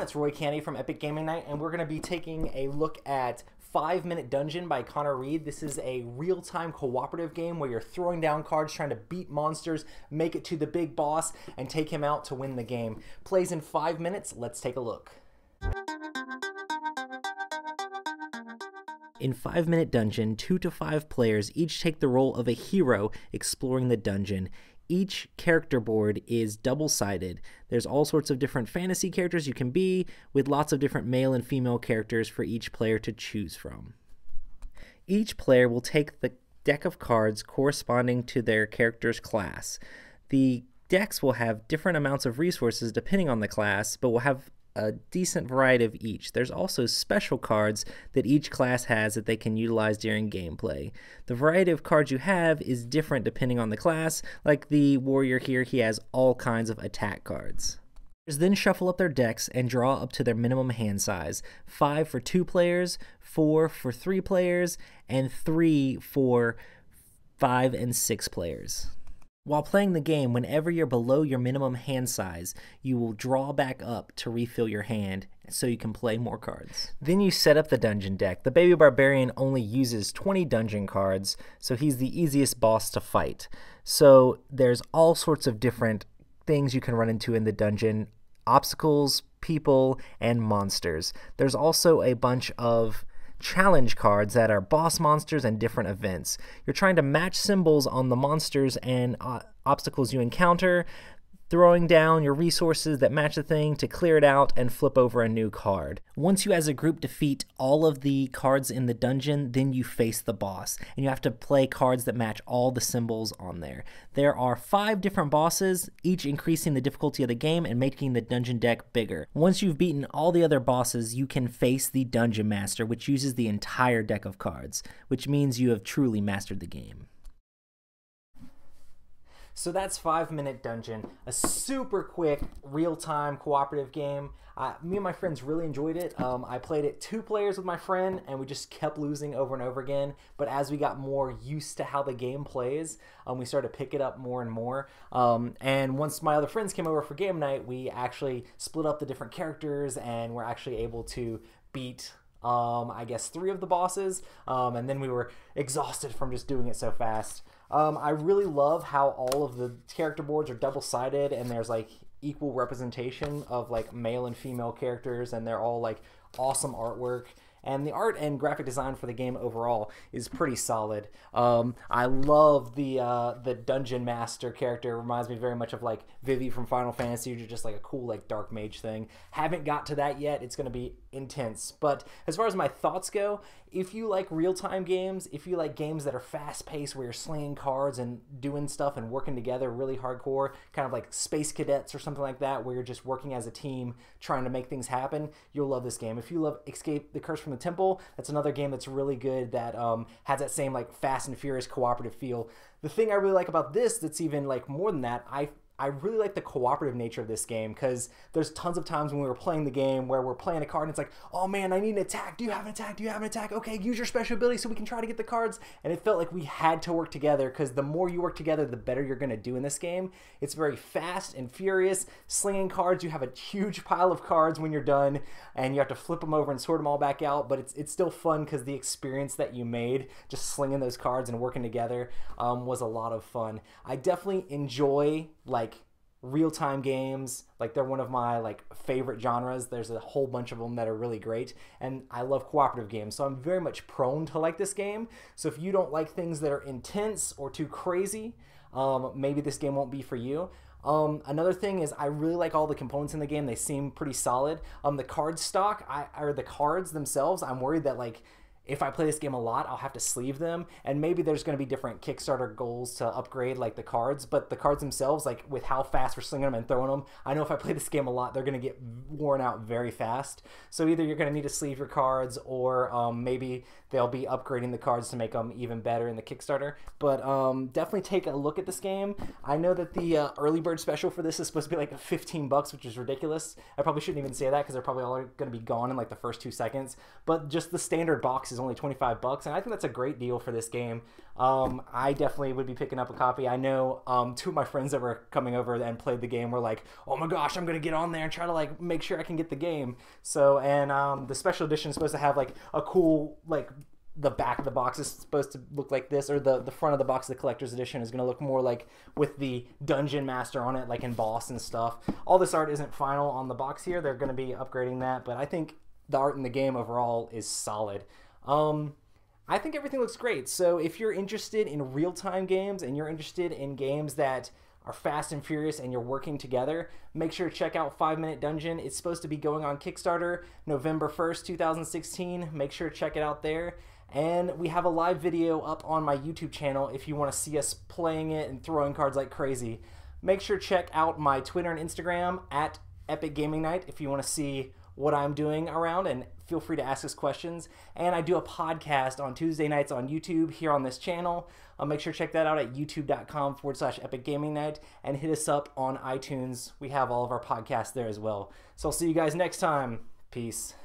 it's Roy Candy from Epic Gaming Night, and we're going to be taking a look at 5 Minute Dungeon by Connor Reed. This is a real-time cooperative game where you're throwing down cards, trying to beat monsters, make it to the big boss, and take him out to win the game. Plays in 5 minutes. Let's take a look. In 5 Minute Dungeon, 2 to 5 players each take the role of a hero exploring the dungeon. Each character board is double-sided. There's all sorts of different fantasy characters you can be, with lots of different male and female characters for each player to choose from. Each player will take the deck of cards corresponding to their character's class. The decks will have different amounts of resources depending on the class, but will have a decent variety of each. There's also special cards that each class has that they can utilize during gameplay. The variety of cards you have is different depending on the class. Like the warrior here, he has all kinds of attack cards. Players then shuffle up their decks and draw up to their minimum hand size. 5 for 2 players, 4 for 3 players, and 3 for 5 and 6 players. While playing the game, whenever you're below your minimum hand size, you will draw back up to refill your hand so you can play more cards. Then you set up the dungeon deck. The Baby Barbarian only uses 20 dungeon cards, so he's the easiest boss to fight. So there's all sorts of different things you can run into in the dungeon: obstacles, people, and monsters. There's also a bunch of challenge cards that are boss monsters and different events. You're trying to match symbols on the monsters and obstacles you encounter, throwing down your resources that match the thing to clear it out and flip over a new card. Once you as a group defeat all of the cards in the dungeon, then you face the boss, and you have to play cards that match all the symbols on there. There are 5 different bosses, each increasing the difficulty of the game and making the dungeon deck bigger. Once you've beaten all the other bosses, you can face the Dungeon Master, which uses the entire deck of cards, which means you have truly mastered the game. So that's 5 Minute Dungeon, a super quick, real-time cooperative game. Me and my friends really enjoyed it. I played it 2 players with my friend, and we just kept losing over and over again. But as we got more used to how the game plays, we started to pick it up more and more. And once my other friends came over for game night, we actually split up the different characters, and we're actually able to beat I guess 3 of the bosses, and then we were exhausted from just doing it so fast. I really love how all of the character boards are double-sided, and there's like equal representation of like male and female characters, and they're all like awesome artwork. And the art and graphic design for the game overall is pretty solid. I love the Dungeon Master character. It reminds me very much of like Vivi from Final Fantasy, which is just like a cool like dark mage thing. Haven't got to that yet. It's going to be intense. But as far as my thoughts go, if you like real-time games, if you like games that are fast-paced where you're slinging cards and doing stuff and working together really hardcore, kind of like Space Cadets or something like that, where you're just working as a team trying to make things happen, you'll love this game. If you love Escape the Curse from the Temple, that's another game that's really good that has that same like Fast and Furious cooperative feel. The thing I really like about this that's even like more than that, I really like the cooperative nature of this game, because there's tons of times when we were playing the game where we're playing a card and it's like, oh man, I need an attack. Do you have an attack? Do you have an attack? Okay, use your special ability so we can try to get the cards. And it felt like we had to work together, because the more you work together, the better you're going to do in this game. It's very fast and furious, slinging cards. You have a huge pile of cards when you're done, and you have to flip them over and sort them all back out. But it's still fun, because the experience that you made just slinging those cards and working together was a lot of fun. I definitely enjoy like real-time games. Like, they're one of my like favorite genres. There's a whole bunch of them that are really great, and I love cooperative games, so I'm very much prone to like this game. So if you don't like things that are intense or too crazy, maybe this game won't be for you. Another thing is I really like all the components in the game. They seem pretty solid. The card stock, or the cards themselves, I'm worried that like if I play this game a lot, I'll have to sleeve them, and maybe there's going to be different Kickstarter goals to upgrade like the cards, but the cards themselves, like with how fast we're slinging them and throwing them, I know if I play this game a lot, they're going to get worn out very fast. So either you're going to need to sleeve your cards, or maybe they'll be upgrading the cards to make them even better in the Kickstarter. But definitely take a look at this game. I know that the early bird special for this is supposed to be like 15 bucks, which is ridiculous. I probably shouldn't even say that, because they're probably all going to be gone in like the first 2 seconds. But just the standard box is only 25 bucks, and I think that's a great deal for this game. I definitely would be picking up a copy. I know 2 of my friends that were coming over and played the game were like, oh my gosh, I'm gonna get on there and try to like make sure I can get the game. So, and the special edition is supposed to have like a cool, like, the back of the box is supposed to look like this, or the front of the box of the collector's edition is going to look more like with the dungeon master on it, like embossed and stuff. All this art isn't final on the box here. They're going to be upgrading that, but I think the art in the game overall is solid. I think everything looks great. So if you're interested in real-time games and you're interested in games that are fast and furious and you're working together, make sure to check out 5 Minute Dungeon. It's supposed to be going on Kickstarter November 1st, 2016. Make sure to check it out there. And we have a live video up on my YouTube channel if you want to see us playing it and throwing cards like crazy. Make sure to check out my Twitter and Instagram at Epic Gaming Night if you want to see what I'm doing around, and feel free to ask us questions. And I do a podcast on Tuesday nights on YouTube here on this channel. Make sure to check that out at youtube.com/Epic Gaming Night, and hit us up on iTunes. We have all of our podcasts there as well. So I'll see you guys next time. Peace.